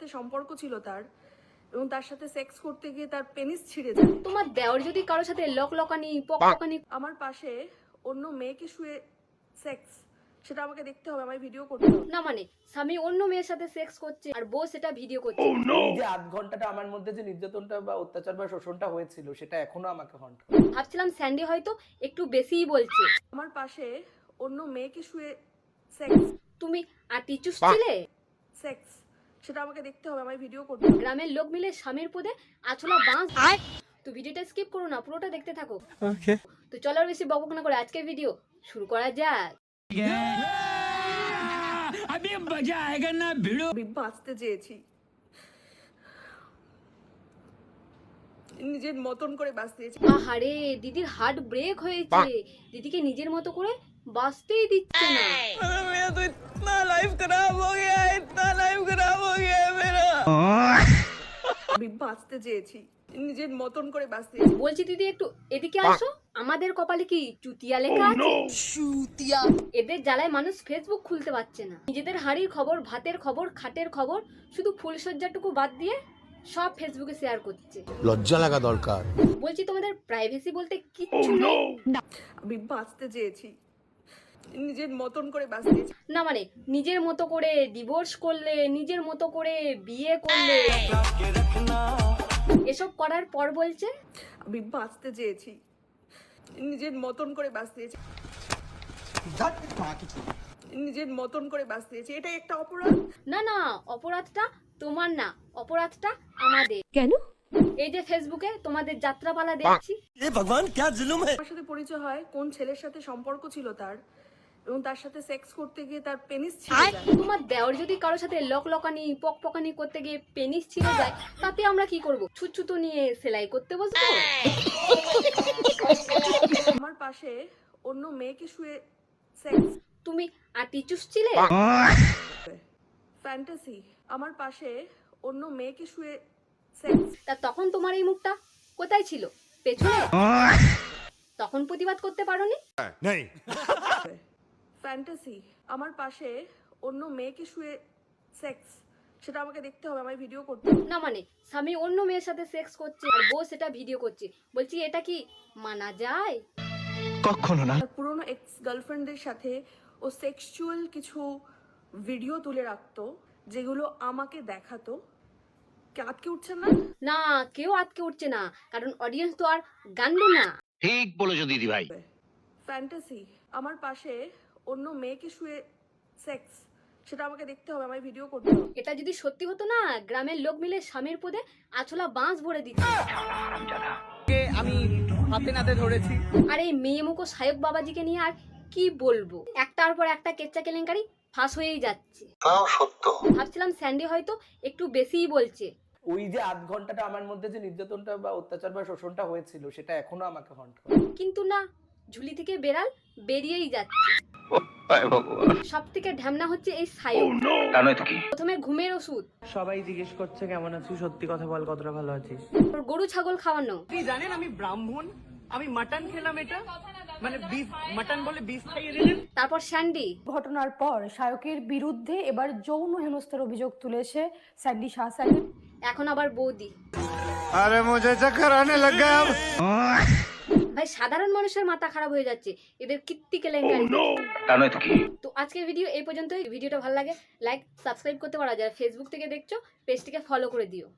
সাথে সম্পর্ক ছিল তার, এবং তার সাথে সেক্স করতে গিয়ে তার পেনিস ছিঁড়ে যায়। তোমার দেওর যদি কারোর সাথে লকানি পকানি আমার পাশে অন্য মেয়েকে শুয়ে সেক্স, সেটা আমাকে দেখতে হবে, আমায় ভিডিও করতে হবে। না মানে স্বামী অন্য মেয়ের সাথে সেক্স করছে আর বউ সেটা ভিডিও করছে। এই যে আধ ঘন্টাটা আমার মধ্যে যে নির্যাতনটা বা অত্যাচার বা শোষণটা হয়েছিল সেটা এখনো আমাকে হন্ট করে। ভাবছিলাম স্যান্ডি হয়তো একটু বেশিই বলছে। আমার পাশে অন্য মেয়েকে শুয়ে সেক্স, তুমি আটি চুষছিলে। সেক্স, সেটা আমাকে দেখতে হবে, আমায় ভিডিও করতে হবে। গ্রামের লোক মিলে স্বামীর পদে আছলা বাঁশ। তো ভিডিওটা স্কিপ করো না, পুরোটা দেখতে থাকো। তো চলো আর বেশি বকবক না করে আজকের ভিডিও শুরু করা যাক। আমি বাঁচতে চেয়েছি, নিজের মতন করে বাঁচতে চেয়েছি। আহারে দিদির হার্ট ব্রেক হয়েছে, দিদিকে নিজের মতো করে বাঁচতেই দিচ্ছে না। আমি বাঁচতে চেয়েছি, নিজের মতন করে বাঁচতে চেয়েছি। বলছি দিদি একটু এদিকে আসো, আমাদের কপালে কি চুতিয়া লেখা আছে? চুতিয়া। এদের জ্বালায় মানুষ ফেসবুক খুলতে পারছে না। নিজেদের হাড়ির খবর, ভাতের খবর, খাটের খবর শুধু ফুলসজ্জাটুকু বাদ দিয়ে সব ফেসবুকে শেয়ার করছে। লজ্জা লাগা দরকার। বলছি তোমাদের প্রাইভেসি বলতে কিচ্ছু নেই? আমি বাঁচতে চেয়েছি, নিজের মতন করে বাঁচতে চেয়েছি। না মানে নিজের মতো করে ডিভোর্স করলে, নিজের মতো করে বিয়ে করলে, এসব করার পর বলছে আমি বাঁচতে চেয়েছি, নিজের মতন করে বাঁচতে চেয়েছি, নিজের মতন করে বাঁচতে চেয়েছি। এটা একটা অপরাধ। না না, অপরাধটা তোমার না, অপরাধটা আমাদের। কেন? এই যে ফেসবুকে তোমাদের যাত্রাপালা দেখছি। আমার সাথে পরিচয় হয় কোন ছেলের সাথে সম্পর্ক ছিল তার, এবং তার সাথে সেক্স করতে গিয়ে তার পেনিস ছিঁড়ে যায়। তোমার দেওর যদি কারোর সাথে লকানি পকানি করতে গিয়ে পেনিস ছিঁড়ে যায়, তাতে আমরা কি করব? ছুঁচুতো নিয়ে সেলাই করতে বসবো? আমার পাশে অন্য মেয়েকে শুয়ে সেক্স, তুমি আটি চুষছিলে। ফ্যান্টাসি। আমার পাশে অন্য মেয়েকে শুয়ে সেক্স, তা তখন তোমার এই মুখটা কোথায় ছিল? পেছনে? তখন প্রতিবাদ করতে পারোনি? ফ্যান্টাসি। আমার পাশে অন্য মেয়েকে শুয়ে সেক্স, সেটা আমাকে দেখতে হবে, আমায় ভিডিও করতে হবে। না মানে স্বামী অন্য মেয়ের সাথে সেক্স করছে আর বউ সেটা ভিডিও করছে, বলছি এটা কি মানা যায়? কখনো না। তার পুরনো এক্স গার্লফ্রেন্ডের সাথে ও সেক্সুয়াল কিছু ভিডিও তুলে রাখতো, যেগুলো আমাকে দেখাতো। কে আটকে উঠছে না? না, কেউ আটকে উঠছে না, কারণ অডিয়েন্স তো আর গান্ডু না। ঠিক বলেছো দিদি ভাই। ফ্যান্টাসি। আমার পাশে অন্য মেয়েকে শুয়ে সেক্স, সেটা আমাকে দেখতে হবে, আমায় ভিডিও করতে হবে। এটা যদি সত্যি হতো না, গ্রামের লোক মিলে স্বামীর পদে আছলা বাঁশ ভরে দিত। আমি হাতে নাতে ধরেছি। আর এই মেয়ে মুখো সায়ক বাবাজিকে নিয়ে আর কি বলবো, একটার পর একটা কেচ্চা কেলেঙ্কারি ফাঁস হয়েই যাচ্ছে। ভাবছিলাম স্যান্ডি হয়তো একটু বেশিই বলছে। ওই যে আধ ঘন্টাটা আমার মধ্যে যে নির্যাতনটা বা অত্যাচার বা শোষণটা হয়েছিল সেটা এখনো আমাকে হন্ট করে। কিন্তু না, ঝুলি থেকে বেড়াল বেরিয়েই যাচ্ছে। সব থেকে ঢ্যামনা হচ্ছে এই সায়ক। প্রথমে ঘুমের ওষুধ, সবাই জিজ্ঞেস করছে কেমন আছিস, সত্যি কথা বল কতটা ভালো আছিস। ওর গরু ছাগল খাওয়ানো, আপনি জানেন আমি ব্রাহ্মণ, আমি মাটন খেলাম, এটা মানে বিফ মাটন বলে বিফ খাইয়ে দিলেন। তারপর স্যান্ডি। ঘটনার পর শায়কের বিরুদ্ধে এবার যৌন হেনস্থার অভিযোগ তুলেছে স্যান্ডি শাহ সাহেব। এখন আবার বৌদি। আরে মুঝে চক্কর আনে লগ গয়া। ভাই সাধারণ মানুষের মাথা খারাপ হয়ে যাচ্ছে এদের কীর্তি কেলেঙ্কারি। তো আজকের ভিডিও এই পর্যন্তই। ভিডিওটা ভালো লাগে লাইক সাবস্ক্রাইব করতে পারো, যারা ফেসবুক থেকে দেখছো পেজটিকে ফলো করে দিও।